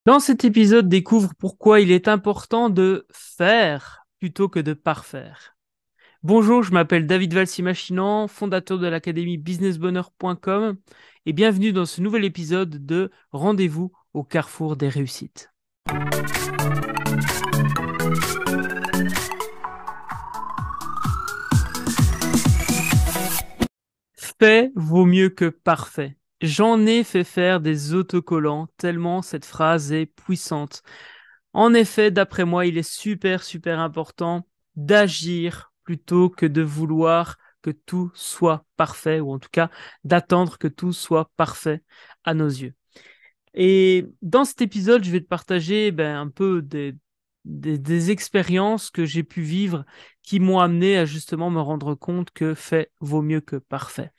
Dans cet épisode, découvre pourquoi il est important de faire plutôt que de parfaire. Bonjour, je m'appelle David Valsi-Machinant, fondateur de l'académie businessbonheur.com et bienvenue dans ce nouvel épisode de Rendez-vous au carrefour des réussites. Fait vaut mieux que parfait. J'en ai fait faire des autocollants tellement cette phrase est puissante. En effet, d'après moi, il est super important d'agir plutôt que de vouloir que tout soit parfait, ou en tout cas d'attendre que tout soit parfait à nos yeux. Et dans cet épisode, je vais te partager un peu des expériences que j'ai pu vivre qui m'ont amené à justement me rendre compte que fait vaut mieux que parfait.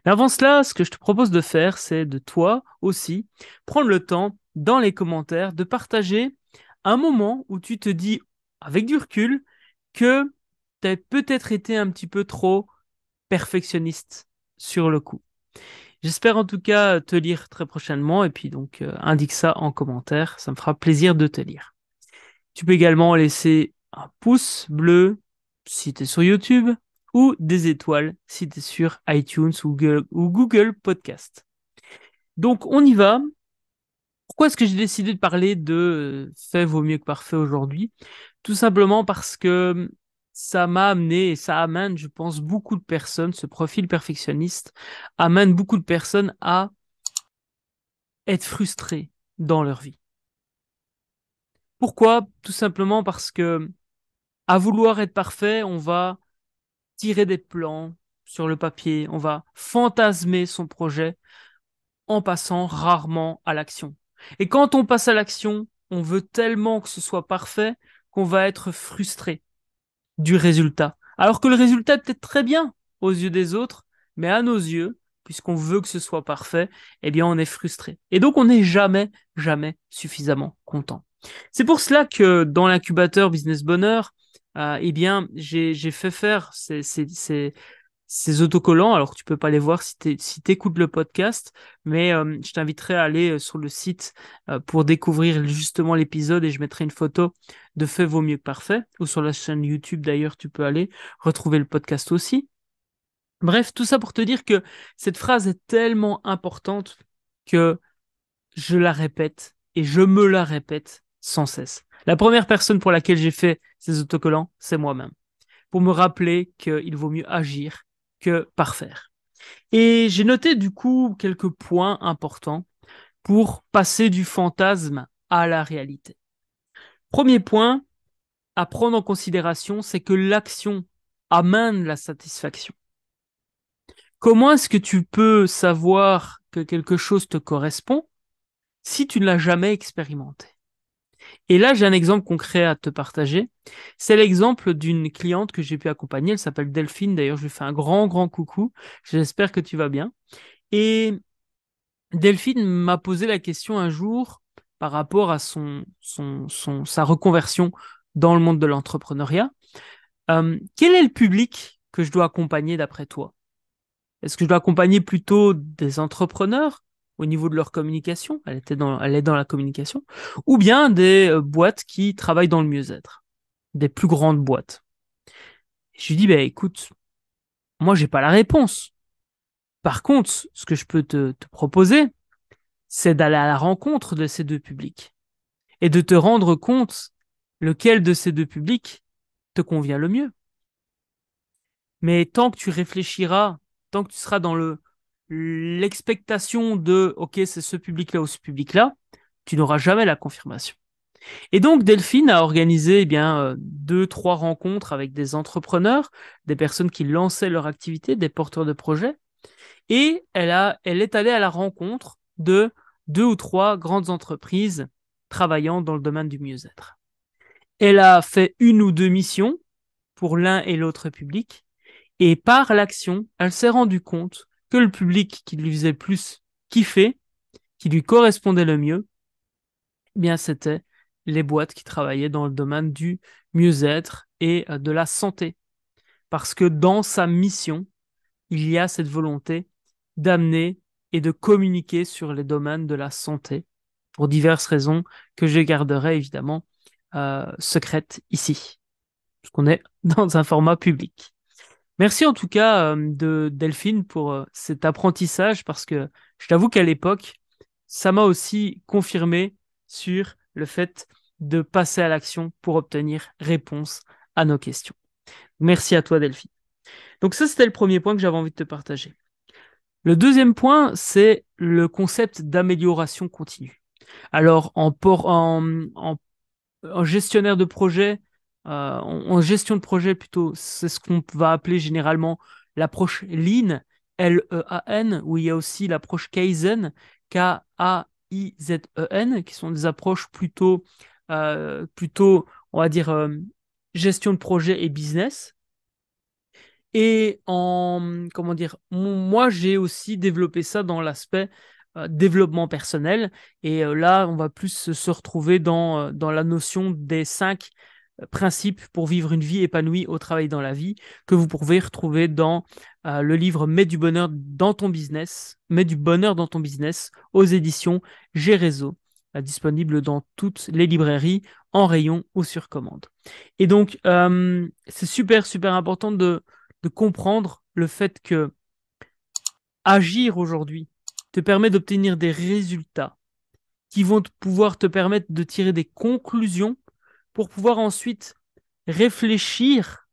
Mais avant cela, ce que je te propose de faire, c'est de toi aussi prendre le temps dans les commentaires de partager un moment où tu te dis, avec du recul, que tu as peut-être été un petit peu trop perfectionniste sur le coup. J'espère en tout cas te lire très prochainement et puis donc indique ça en commentaire, ça me fera plaisir de te lire. Tu peux également laisser un pouce bleu si tu es sur YouTube ou des étoiles si tu es sur iTunes ou Google Podcast. Donc on y va. Pourquoi est-ce que j'ai décidé de parler de fait vaut mieux que parfait aujourd'hui? Tout simplement parce que ça m'a amené et ça amène, je pense, beaucoup de personnes, ce profil perfectionniste amène beaucoup de personnes à être frustrées dans leur vie. Pourquoi? Tout simplement parce que à vouloir être parfait, on va tirer des plans sur le papier, on va fantasmer son projet en passant rarement à l'action. Et quand on passe à l'action, on veut tellement que ce soit parfait qu'on va être frustré du résultat. Alors que le résultat est peut-être très bien aux yeux des autres, mais à nos yeux, puisqu'on veut que ce soit parfait, eh bien on est frustré. Et donc on n'est jamais suffisamment content. C'est pour cela que dans l'incubateur Business Bonheur, eh bien j'ai fait faire ces autocollants. Alors tu peux pas les voir si t'écoutes le podcast, mais je t'inviterai à aller sur le site pour découvrir justement l'épisode et je mettrai une photo de Fait vaut mieux que parfait, ou sur la chaîne YouTube d'ailleurs, tu peux aller retrouver le podcast aussi. Bref, tout ça pour te dire que cette phrase est tellement importante que je la répète et je me la répète sans cesse. La première personne pour laquelle j'ai fait ces autocollants, c'est moi-même, pour me rappeler qu'il vaut mieux agir que parfaire. Et j'ai noté du coup quelques points importants pour passer du fantasme à la réalité. Premier point à prendre en considération, c'est que l'action amène la satisfaction. Comment est-ce que tu peux savoir que quelque chose te correspond si tu ne l'as jamais expérimenté? Et là, j'ai un exemple concret à te partager. C'est l'exemple d'une cliente que j'ai pu accompagner. Elle s'appelle Delphine. D'ailleurs, je lui fais un grand coucou. J'espère que tu vas bien. Et Delphine m'a posé la question un jour par rapport à sa reconversion dans le monde de l'entrepreneuriat. Quel est le public que je dois accompagner d'après toi? Est-ce que je dois accompagner plutôt des entrepreneurs au niveau de leur communication? Elle est dans la communication. Ou bien des boîtes qui travaillent dans le mieux-être, des plus grandes boîtes. Je lui dis, écoute, moi, j'ai pas la réponse. Par contre, ce que je peux te proposer, c'est d'aller à la rencontre de ces deux publics et de te rendre compte lequel de ces deux publics te convient le mieux. Mais tant que tu réfléchiras, tant que tu seras dans l'expectation de OK, c'est ce public-là ou ce public-là, tu n'auras jamais la confirmation. Et donc Delphine a organisé deux, trois rencontres avec des entrepreneurs, des personnes qui lançaient leur activité, des porteurs de projets, et elle est allée à la rencontre de deux ou trois grandes entreprises travaillant dans le domaine du mieux-être. Elle a fait une ou deux missions pour l'un et l'autre public, et par l'action, elle s'est rendue compte que le public qui lui faisait plus kiffer, qui lui correspondait le mieux, c'était les boîtes qui travaillaient dans le domaine du mieux-être et de la santé. Parce que dans sa mission, il y a cette volonté d'amener et de communiquer sur les domaines de la santé pour diverses raisons que je garderai évidemment secrètes ici, parce qu'on est dans un format public. Merci en tout cas de Delphine pour cet apprentissage, parce que je t'avoue qu'à l'époque, ça m'a aussi confirmé sur le fait de passer à l'action pour obtenir réponse à nos questions. Merci à toi Delphine. Donc ça, c'était le premier point que j'avais envie de te partager. Le deuxième point, c'est le concept d'amélioration continue. Alors, en gestionnaire de projet, en gestion de projet plutôt, c'est ce qu'on va appeler généralement l'approche Lean, Lean, où il y a aussi l'approche Kaizen, Kaizen, qui sont des approches plutôt, on va dire, gestion de projet et business. Et comment dire, moi, j'ai aussi développé ça dans l'aspect développement personnel. Et là, on va plus se retrouver dans la notion des 5 principes pour vivre une vie épanouie au travail dans la vie, que vous pouvez retrouver dans le livre Mets du bonheur dans ton business, Mets du bonheur dans ton business aux éditions Gérézo, disponible dans toutes les librairies en rayon ou sur commande. Et donc, c'est super, super important de comprendre le fait que agir aujourd'hui te permet d'obtenir des résultats qui vont pouvoir te permettre de tirer des conclusions pour pouvoir ensuite réfléchir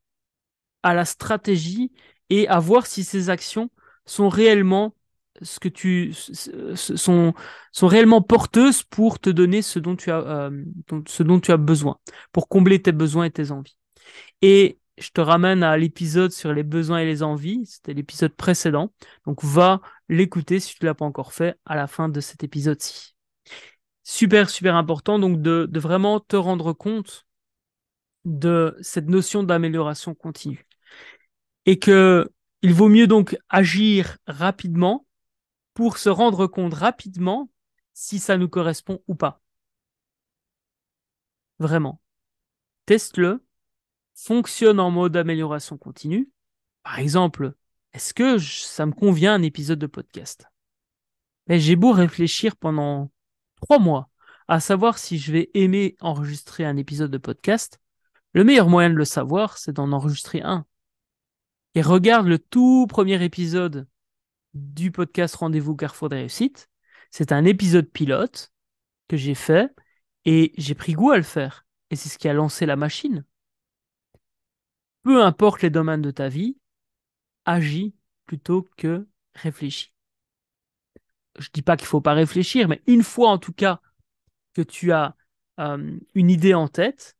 à la stratégie et à voir si ces actions sont réellement sont réellement porteuses pour te donner ce dont tu as besoin, pour combler tes besoins et tes envies. Et je te ramène à l'épisode sur les besoins et les envies. C'était l'épisode précédent. Donc, va l'écouter si tu ne l'as pas encore fait à la fin de cet épisode-ci. Super, super important donc de vraiment te rendre compte de cette notion d'amélioration continue. Et que il vaut mieux donc agir rapidement pour se rendre compte rapidement si ça nous correspond ou pas. Vraiment. Teste-le. Fonctionne en mode amélioration continue. Par exemple, est-ce que ça me convient un épisode de podcast? Mais j'ai beau réfléchir pendant 3 mois à savoir si je vais aimer enregistrer un épisode de podcast, le meilleur moyen de le savoir, c'est d'en enregistrer un. Et regarde le tout premier épisode du podcast Rendez-vous Carrefour des réussites. C'est un épisode pilote que j'ai fait et j'ai pris goût à le faire. Et c'est ce qui a lancé la machine. Peu importe les domaines de ta vie, agis plutôt que réfléchis. Je dis pas qu'il faut pas réfléchir, mais une fois en tout cas que tu as une idée en tête,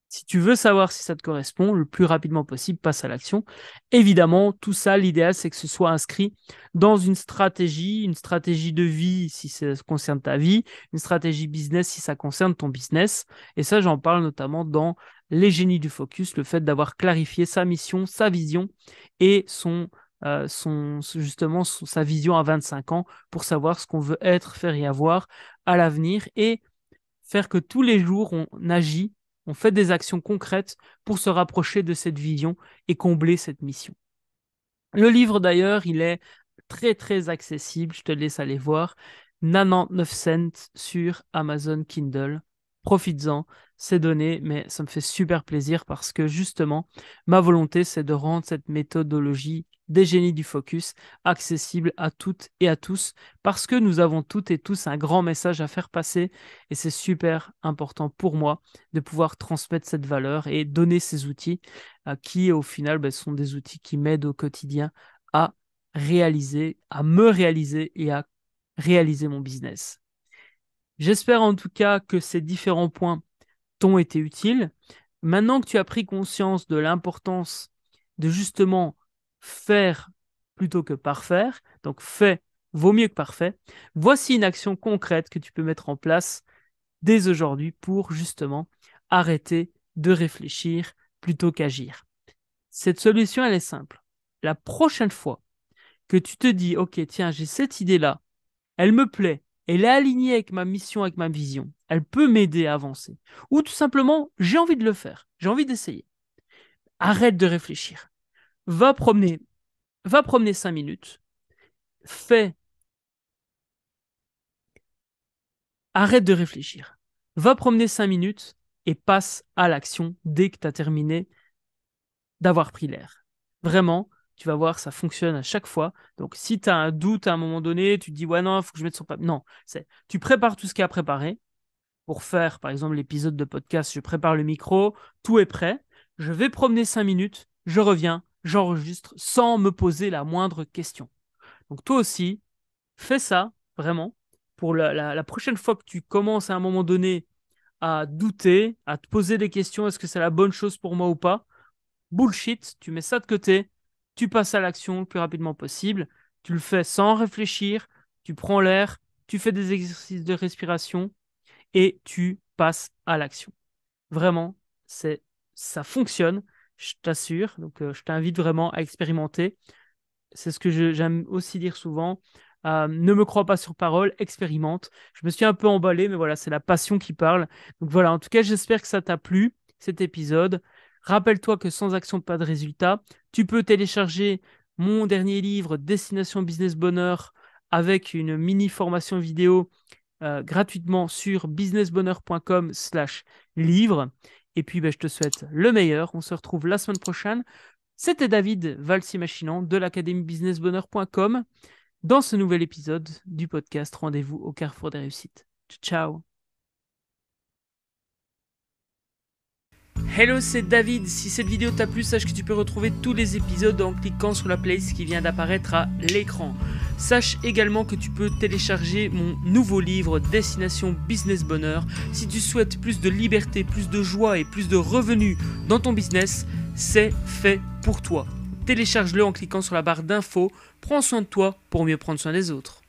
si tu veux savoir si ça te correspond, le plus rapidement possible, passe à l'action. Évidemment, tout ça, l'idéal, c'est que ce soit inscrit dans une stratégie de vie si ça concerne ta vie, une stratégie business si ça concerne ton business. Et ça, j'en parle notamment dans Les génies du focus, le fait d'avoir clarifié sa mission, sa vision et justement sa vision à 25 ans pour savoir ce qu'on veut être, faire et avoir à l'avenir et faire que tous les jours, on agit, on fait des actions concrètes pour se rapprocher de cette vision et combler cette mission. Le livre, d'ailleurs, il est très, très accessible. Je te laisse aller voir. 99 cents sur Amazon Kindle. Profites-en, c'est donné, mais ça me fait super plaisir parce que justement, ma volonté, c'est de rendre cette méthodologie des génies du focus accessible à toutes et à tous parce que nous avons toutes et tous un grand message à faire passer et c'est super important pour moi de pouvoir transmettre cette valeur et donner ces outils qui, au final, sont des outils qui m'aident au quotidien à à me réaliser et à réaliser mon business. J'espère en tout cas que ces différents points t'ont été utiles. Maintenant que tu as pris conscience de l'importance de justement faire plutôt que parfaire, donc fait vaut mieux que parfait, voici une action concrète que tu peux mettre en place dès aujourd'hui pour justement arrêter de réfléchir plutôt qu'agir. Cette solution, elle est simple. La prochaine fois que tu te dis, OK, tiens, j'ai cette idée-là, elle me plaît, elle est alignée avec ma mission, avec ma vision, elle peut m'aider à avancer. Ou tout simplement, j'ai envie de le faire, j'ai envie d'essayer. Arrête de réfléchir. Va promener, va promener 5 minutes, fais arrête de réfléchir. Va promener 5 minutes et passe à l'action dès que tu as terminé d'avoir pris l'air. Vraiment, tu vas voir, ça fonctionne à chaque fois. Donc, si tu as un doute à un moment donné, tu te dis, ouais, non, il faut que je mette sur papier. Non, tu prépares tout ce qui est à préparer. Pour faire, par exemple, l'épisode de podcast, je prépare le micro, tout est prêt. Je vais promener 5 minutes, je reviens, j'enregistre sans me poser la moindre question. Donc, toi aussi, fais ça, vraiment. Pour la prochaine fois que tu commences à un moment donné à douter, à te poser des questions, est-ce que c'est la bonne chose pour moi ou pas? Bullshit, tu mets ça de côté, tu passes à l'action le plus rapidement possible, tu le fais sans réfléchir, tu prends l'air, tu fais des exercices de respiration et tu passes à l'action. Vraiment, ça fonctionne, je t'assure. Donc, je t'invite vraiment à expérimenter. C'est ce que j'aime aussi dire souvent. Ne me crois pas sur parole, expérimente. Je me suis un peu emballé, mais voilà, c'est la passion qui parle. Donc voilà, en tout cas, j'espère que ça t'a plu, cet épisode. Rappelle-toi que sans action, pas de résultat. Tu peux télécharger mon dernier livre, Destination Business Bonheur, avec une mini formation vidéo gratuitement sur businessbonheur.com/livre. Et puis, ben, je te souhaite le meilleur. On se retrouve la semaine prochaine. C'était David Valsi-Machinant de l'académie-businessbonheur.com dans ce nouvel épisode du podcast Rendez-vous au carrefour des réussites. Ciao. Hello, c'est David. Si cette vidéo t'a plu, sache que tu peux retrouver tous les épisodes en cliquant sur la playlist qui vient d'apparaître à l'écran. Sache également que tu peux télécharger mon nouveau livre Destination Business Bonheur. Si tu souhaites plus de liberté, plus de joie et plus de revenus dans ton business, c'est fait pour toi. Télécharge-le en cliquant sur la barre d'infos. Prends soin de toi pour mieux prendre soin des autres.